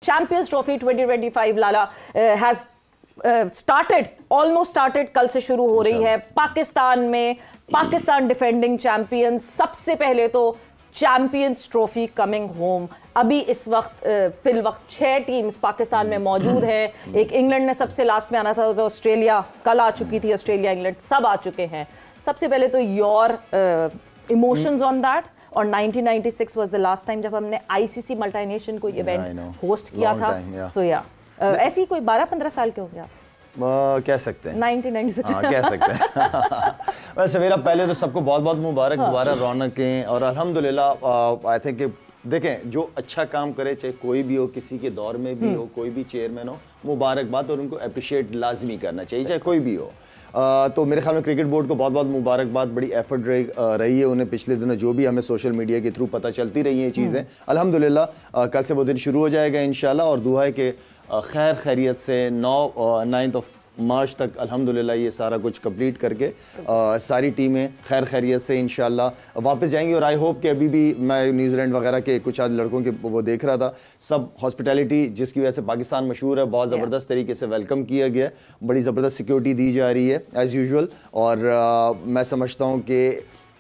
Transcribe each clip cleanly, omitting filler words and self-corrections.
Champions trophy 2025 Lala has almost started, कल से शुरू हो रही है पाकिस्तान में। पाकिस्तान डिफेंडिंग चैंपियन, सबसे पहले तो चैंपियंस ट्रॉफी कमिंग होम। अभी इस वक्त फिल वक्त 6 टीम्स पाकिस्तान में मौजूद हैं। एक इंग्लैंड ने सबसे लास्ट में आना था, तो ऑस्ट्रेलिया कल आ चुकी थी, ऑस्ट्रेलिया इंग्लैंड सब आ चुके हैं। सबसे पहले तो योर इमोशंस ऑन दैट, और 1996 वाज द लास्ट टाइम जब हमने आईसीसी मल्टी नेशन को इवेंट होस्ट किया था। सो या ऐसी कोई 12-15 साल के हो गया कह सकते हैं 1996। कह सकते हैं। वैसे मेरा पहले तो सबको बहुत बहुत मुबारक, दोबारा रौनकें, और अल्हम्दुलिल्लाह आई थिंक देखें जो अच्छा काम करे, चाहे कोई भी हो, किसी के दौर में भी हो, कोई भी चेयरमैन हो, मुबारकबाद, और उनको अप्रिशिएट लाजमी करना चाहिए, चाहे कोई भी हो। तो मेरे ख्याल में क्रिकेट बोर्ड को बहुत बहुत मुबारकबाद, बड़ी एफर्ट रही है उन्हें पिछले दिनों, जो भी हमें सोशल मीडिया के थ्रू पता चलती रही हैं चीज़ें। अल्हम्दुलिल्लाह कल से वो दिन शुरू हो जाएगा इंशाल्लाह, और दुआ है कि खैर खैरियत से 9 मार्च तक अल्हम्दुलिल्लाह ये सारा कुछ कंप्लीट करके सारी टीमें खैर खैरियत से इंशाल्लाह वापस जाएंगी। और आई होप कि अभी भी मैं न्यूजीलैंड वगैरह के कुछ आज लड़कों के वो देख रहा था, सब हॉस्पिटैलिटी जिसकी वजह से पाकिस्तान मशहूर है, बहुत ज़बरदस्त तरीके से वेलकम किया गया, बड़ी ज़बरदस्त सिक्योरिटी दी जा रही है एज़ यूजुअल। और मैं समझता हूँ कि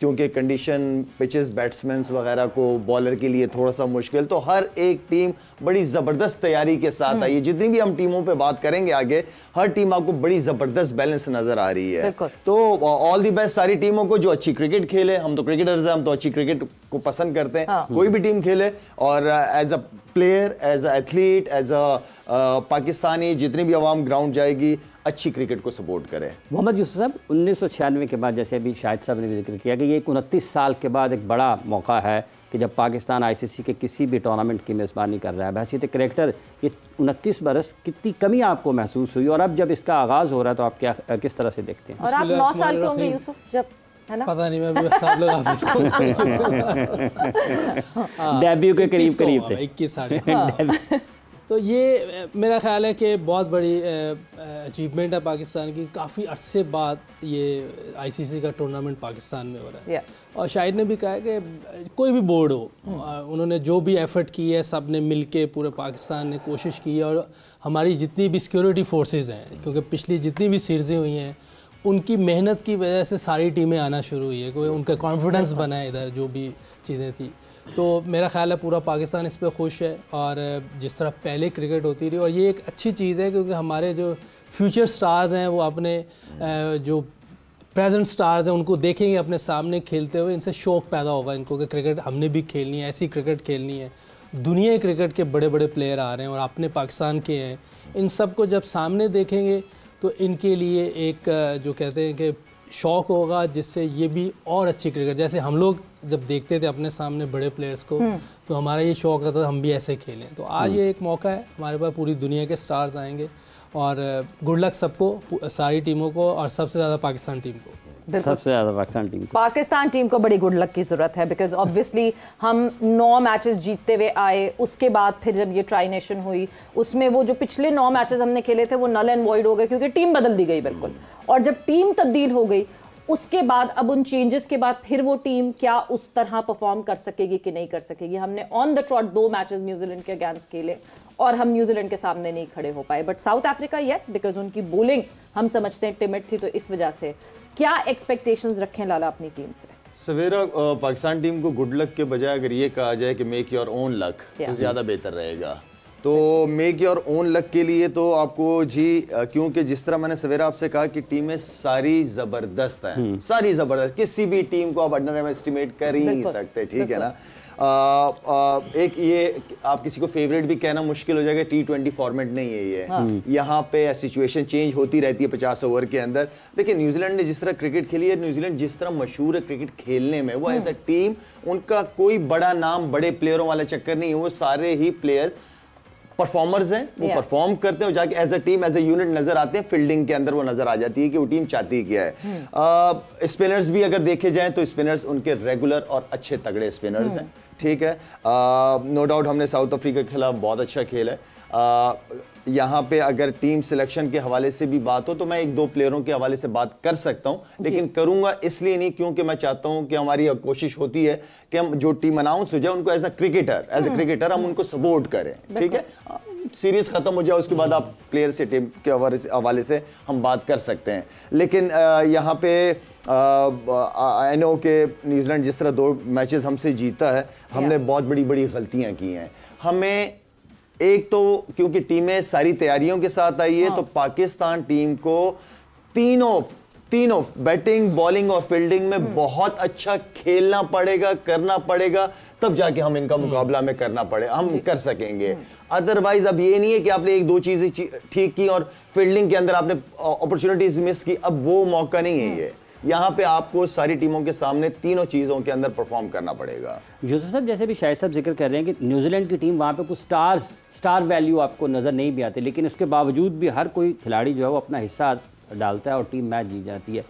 क्योंकि कंडीशन पिचेस बैट्समैन्स वगैरह को बॉलर के लिए थोड़ा सा मुश्किल, तो हर एक टीम बड़ी ज़बरदस्त तैयारी के साथ आई है। जितनी भी हम टीमों पे बात करेंगे आगे, हर टीम आपको बड़ी ज़बरदस्त बैलेंस नज़र आ रही है। तो ऑल दी बेस्ट सारी टीमों को जो अच्छी क्रिकेट खेले। हम तो क्रिकेटर्स हैं, हम तो अच्छी क्रिकेट को पसंद करते हैं। कोई भी टीम खेले, और as a player, as a athlete, as a Pakistani, जितनी भी आवाम ग्राउंड जाएगी, अच्छी क्रिकेट को सपोर्ट करें। मोहम्मद यूसुफ साहब, 1996 के बाद, जैसे अभी शाहिद साहब ने भी जिक्र किया कि ये 29 साल के बाद एक बड़ा मौका है कि जब पाकिस्तान आईसीसी के किसी भी टूर्नामेंट की मेज़बानी कर रहा है। बहसीत क्रिकेटर ये 29 बरस कितनी कमी आपको महसूस हुई, और अब जब इसका आगाज़ हो रहा है तो आप क्या किस तरह से देखते हैं? और आप 9 साल के होंगे यूसुफ जब, है ना? पता नहीं, मैं भी सब लोग डेब्यू के करीब थे 21 साल। तो ये मेरा ख्याल है कि बहुत बड़ी अचीवमेंट है पाकिस्तान की। काफ़ी अरसे बाद ये आईसीसी का टूर्नामेंट पाकिस्तान में हो रहा है। और शाहिद ने भी कहा है कि कोई भी बोर्ड हो, उन्होंने जो भी एफ़र्ट की है, सब ने मिल के, पूरे पाकिस्तान ने कोशिश की है। और हमारी जितनी भी सिक्योरिटी फोर्सेस हैं, क्योंकि पिछली जितनी भी सीरीज़ें हुई हैं, उनकी मेहनत की वजह से सारी टीमें आना शुरू हुई है, कोई उनका कॉन्फिडेंस बना है इधर, जो भी चीज़ें थी। तो मेरा ख्याल है पूरा पाकिस्तान इस पे खुश है, और जिस तरह पहले क्रिकेट होती रही, और ये एक अच्छी चीज़ है क्योंकि हमारे जो फ्यूचर स्टार्स हैं वो अपने जो प्रेजेंट स्टार्स हैं उनको देखेंगे अपने सामने खेलते हुए, इनसे शौक़ पैदा होगा इनको कि क्रिकेट हमने भी खेलनी है, ऐसी क्रिकेट खेलनी है। दुनिया क्रिकेट के बड़े बड़े प्लेयर आ रहे हैं और अपने पाकिस्तान के हैं, इन सब को जब सामने देखेंगे तो इनके लिए एक जो कहते हैं कि शौक़ होगा, जिससे ये भी और अच्छी क्रिकेट, जैसे हम लोग जब देखते थे अपने सामने बड़े प्लेयर्स को, तो हमारा ये शौक़ रहता था हम भी ऐसे खेलें। तो आज ये एक मौका है, हमारे पास पूरी दुनिया के स्टार्स आएंगे, और गुड लक सबको, सारी टीमों को, और सबसे ज़्यादा पाकिस्तान टीम को। सबसे ज़्यादा पाकिस्तान टीम को बड़ी गुड लक की ज़रूरत है, बिकॉज ऑब्वियसली हम 9 मैचेस जीतते हुए आए। उसके बाद फिर जब ये ट्राई नेशन हुई, उसमें वो जो पिछले 9 मैचेस हमने खेले थे वो नल एंड वॉइड हो गए, क्योंकि टीम बदल दी गई बिल्कुल। और जब टीम तब्दील हो गई, उसके बाद अब उन चेंजेस के बाद फिर वो टीम क्या उस तरह परफॉर्म कर सकेगी कि नहीं कर सकेगी। हमने on the trout 2 matches New Zealand के अगेंस्ट खेले और हम न्यूजीलैंड के सामने नहीं खड़े हो पाए। But south Africa yes, because उनकी बॉलिंग हम समझते हैं टिमिड थी, तो इस वजह से क्या एक्सपेक्टेशंस रखें लाला अपनी टीम से? सवेरा पाकिस्तान टीम को गुड लक के बजाय अगर ये कहा जाए कि मेक योर ओन लक, तो ज़्यादा बेहतर रहेगा। तो मेक योर ओन लक के लिए तो आपको जी, क्योंकि जिस तरह मैंने सवेरा आपसे कहा कि टीमें सारी ज़बरदस्त हैं, सारी ज़बरदस्त, किसी भी टीम को आप अंडर एस्टिमेट कर ही नहीं सकते, ठीक है ना। एक ये आप किसी को फेवरेट भी कहना मुश्किल हो जाएगा, T20 फॉर्मेट नहीं है ये। यहाँ पे सिचुएशन चेंज होती रहती है 50 ओवर के अंदर। देखिए न्यूजीलैंड ने जिस तरह क्रिकेट खेली है, न्यूजीलैंड जिस तरह मशहूर है क्रिकेट खेलने में, वो एज अ टीम, उनका कोई बड़ा नाम, बड़े प्लेयरों वाला चक्कर नहीं है, वो सारे ही प्लेयर्स परफॉर्मर्स हैं, वो परफॉर्म करते हैं और जाके as a team, as a unit नजर आते हैं। फील्डिंग के अंदर वो नजर आ जाती है कि वो टीम चाहती क्या है। स्पिनर्स भी अगर देखे जाएं तो स्पिनर्स उनके रेगुलर और अच्छे तगड़े स्पिनर्स हैं, ठीक है, नो डाउट हमने साउथ अफ्रीका के खिलाफ बहुत अच्छा खेला है। यहाँ पे अगर टीम सिलेक्शन के हवाले से भी बात हो तो मैं एक दो प्लेयरों के हवाले से बात कर सकता हूँ, लेकिन करूंगा इसलिए नहीं क्योंकि मैं चाहता हूँ कि हमारी कोशिश होती है कि हम जो टीम अनाउंस हो जाए उनको एज अ क्रिकेटर हम उनको सपोर्ट करें। ठीक है, सीरीज खत्म हो जाए उसके बाद आप प्लेयर से टीम के हवाले से हम बात कर सकते हैं। लेकिन यहाँ पे आई नो के न्यूजीलैंड जिस तरह 2 मैचेस हमसे जीता है, हमने बहुत बड़ी बड़ी गलतियां की हैं। हमें एक तो क्योंकि टीमें सारी तैयारियों के साथ आई है, तो पाकिस्तान टीम को तीनों बैटिंग, बॉलिंग और फील्डिंग में बहुत अच्छा खेलना पड़ेगा, करना पड़ेगा, तब जाके हम इनका मुकाबला में करना पड़े हम कर सकेंगे। अदरवाइज अब ये नहीं है कि आपने 1-2 चीजें ठीक की और फील्डिंग के अंदर आपने अपॉर्चुनिटीज मिस की, अब वो मौका नहीं है ये। यहाँ पे आपको सारी टीमों के सामने तीनों चीज़ों के अंदर परफॉर्म करना पड़ेगा। यूसुफ साहब, जैसे भी शाहिद साहब जिक्र कर रहे हैं कि न्यूजीलैंड की टीम वहाँ पे कुछ स्टार वैल्यू आपको नज़र नहीं भी आते, लेकिन उसके बावजूद भी हर कोई खिलाड़ी जो है वो अपना हिस्सा डालता है और टीम मैच जीत जाती है।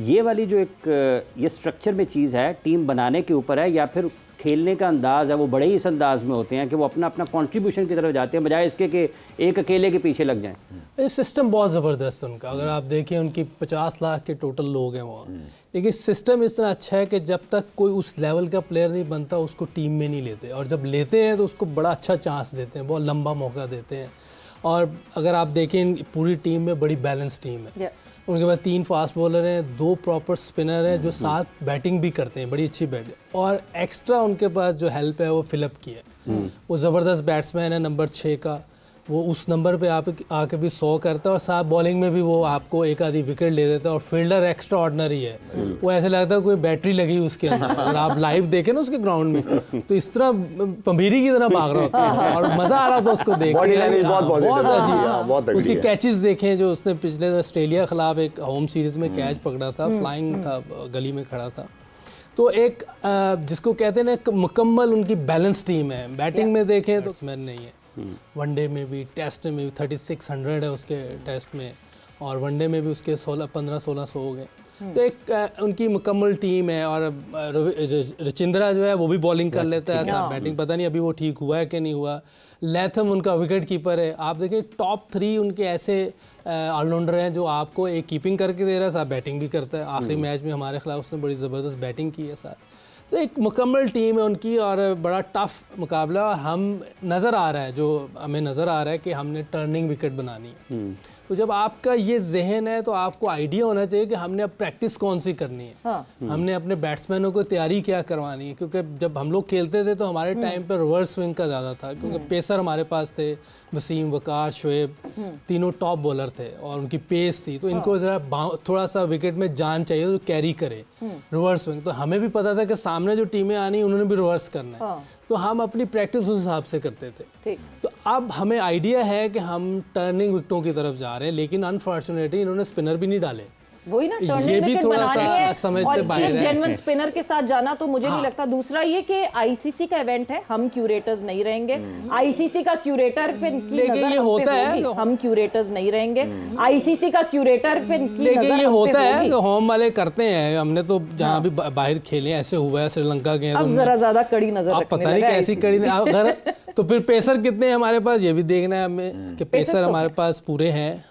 ये वाली जो एक ये स्ट्रक्चर में चीज़ है, टीम बनाने के ऊपर है या फिर खेलने का अंदाज़ है, वो बड़े ही इस अंदाज में होते हैं कि वो अपना अपना कंट्रीब्यूशन की तरफ जाते हैं बजाय इसके कि एक अकेले के पीछे लग जाएं। ये सिस्टम बहुत ज़बरदस्त है उनका। अगर आप देखिए उनकी 50 लाख के टोटल लोग हैं वहाँ, लेकिन सिस्टम इस तरह अच्छा है कि जब तक कोई उस लेवल का प्लेयर नहीं बनता उसको टीम में नहीं लेते, और जब लेते हैं तो उसको बड़ा अच्छा चांस देते हैं, बहुत लंबा मौका देते हैं। और अगर आप देखें पूरी टीम में बड़ी बैलेंस टीम है। उनके पास 3 फास्ट बॉलर हैं, 2 प्रॉपर स्पिनर हैं जो साथ बैटिंग भी करते हैं, बड़ी अच्छी बैटिंग, और एक्स्ट्रा उनके पास जो हेल्प है वो फिलअप की है। वो ज़बरदस्त बैट्समैन है नंबर 6 का, वो उस नंबर पे आप आके भी 100 करता है और साथ बॉलिंग में भी वो आपको एक आधी विकेट ले देता है, और फील्डर एक्स्ट्रा ऑर्डिनरी है। वो ऐसे लगता है कोई बैटरी लगी उसके अंदर। अगर आप लाइव देखें ना उसके ग्राउंड में तो इस तरह पंभीरी की तरह भाग रहा होता है और मज़ा आ रहा था उसको देख के। बहुत अच्छी उसकी कैचेस देखें जो उसने पिछले ऑस्ट्रेलिया के खिलाफ एक होम सीरीज़ में कैच पकड़ा था, फ्लाइंग था, गली में खड़ा था। तो एक जिसको कहते हैं ना मुकम्मल उनकी बैलेंस टीम है। बैटिंग में देखें तो बैट्समैन नहीं है, वनडे में भी टेस्ट में भी 3600 है उसके टेस्ट में, और वनडे में भी उसके 1500-1600 हो गए। तो एक उनकी मुकम्मल टीम है। और रचिंद्रा जो है वो भी बॉलिंग कर लेता है, ऐसा बैटिंग पता नहीं अभी वो ठीक हुआ है कि नहीं हुआ। लैथम उनका विकेट कीपर है। आप देखें टॉप 3 उनके ऐसे ऑलराउंडर हैं जो आपको एक कीपिंग करके दे रहा है, साथ बैटिंग भी करता है। आखिरी मैच में हमारे खिलाफ उसने बड़ी ज़बरदस्त बैटिंग की है साथ। तो एक मुकम्मल टीम है उनकी और बड़ा टफ मुकाबला। हम नज़र आ रहा है, जो हमें नज़र आ रहा है कि हमने टर्निंग विकेट बनानी है। तो जब आपका ये जहन है तो आपको आइडिया होना चाहिए कि हमने अब प्रैक्टिस कौन सी करनी है। हमने अपने बैट्समैनों को तैयारी क्या करवानी है, क्योंकि जब हम लोग खेलते थे तो हमारे टाइम पर रिवर्स स्विंग का ज़्यादा था, क्योंकि पेसर हमारे पास थे, वसीम, वकार, शोएब, तीनों टॉप बॉलर थे और उनकी पेस थी। तो इनको ज़रा थोड़ा सा विकेट में जान चाहिए तो कैरी करे रिवर्स स्विंग। तो हमें भी पता था कि सामने जो टीमें आनी उन्होंने भी रिवर्स करना है, तो हम अपनी प्रैक्टिस उस हिसाब से करते थे। तो अब हमें आइडिया है कि हम टर्निंग विकेटों की तरफ जा रहे हैं, लेकिन अनफॉर्चुनेटली इन्होंने स्पिनर भी नहीं डाले। वही ना, ये भी थोड़ा सा समझ से बाहर है। जेन्युइन स्पिनर के साथ जाना तो मुझे नहीं लगता। दूसरा ये कि आईसीसी का इवेंट है, हम क्यूरेटर्स नहीं रहेंगे। आईसीसी का क्यूरेटर पे लेकिन ये होता है, हम क्यूरेटर्स नहीं रहेंगे। आईसीसी का क्यूरेटर पे लेकिन ये होता है कि होम वाले करते हैं। हमने तो जहाँ भी बाहर खेले ऐसे हुआ है, श्रीलंका के अब जरा ज्यादा कड़ी नजर अब पता नहीं कैसी कड़ी। अगर तो फिर पेसर कितने हैं हमारे पास ये भी देखना है हमें कि पेसर हमारे पास पूरे हैं।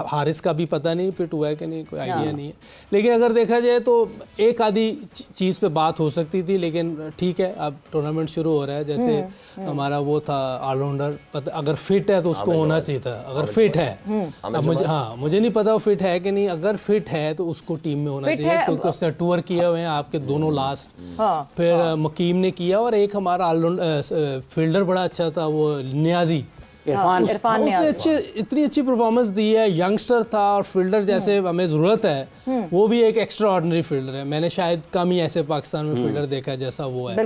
हारिस का भी पता नहीं फिट हुआ है कि नहीं, कोई आइडिया नहीं है। लेकिन अगर देखा जाए तो एक आधी चीज़ पे बात हो सकती थी, लेकिन ठीक है अब टूर्नामेंट शुरू हो रहा है। जैसे हमारा वो था ऑलराउंडर, अगर फिट है तो उसको होना चाहिए था, अगर फिट है। अब मुझे नहीं पता वो फिट है कि नहीं, अगर फिट है तो उसको टीम में होना चाहिए, क्योंकि उसने टूर किए हुए हैं आपके दोनों लास्ट। फिर मुकीम ने किया, और एक हमारा ऑलराउंडर फील्डर बड़ा अच्छा था वो नियाजी, इरफान उसने इतनी अच्छी परफॉर्मेंस दी है। यंगस्टर था और फील्डर जैसे हमें ज़रूरत है, वो भी एक एक्स्ट्रा ऑर्डिनरी फील्डर है। मैंने शायद कम ही ऐसे पाकिस्तान में फील्डर देखा है जैसा वो है।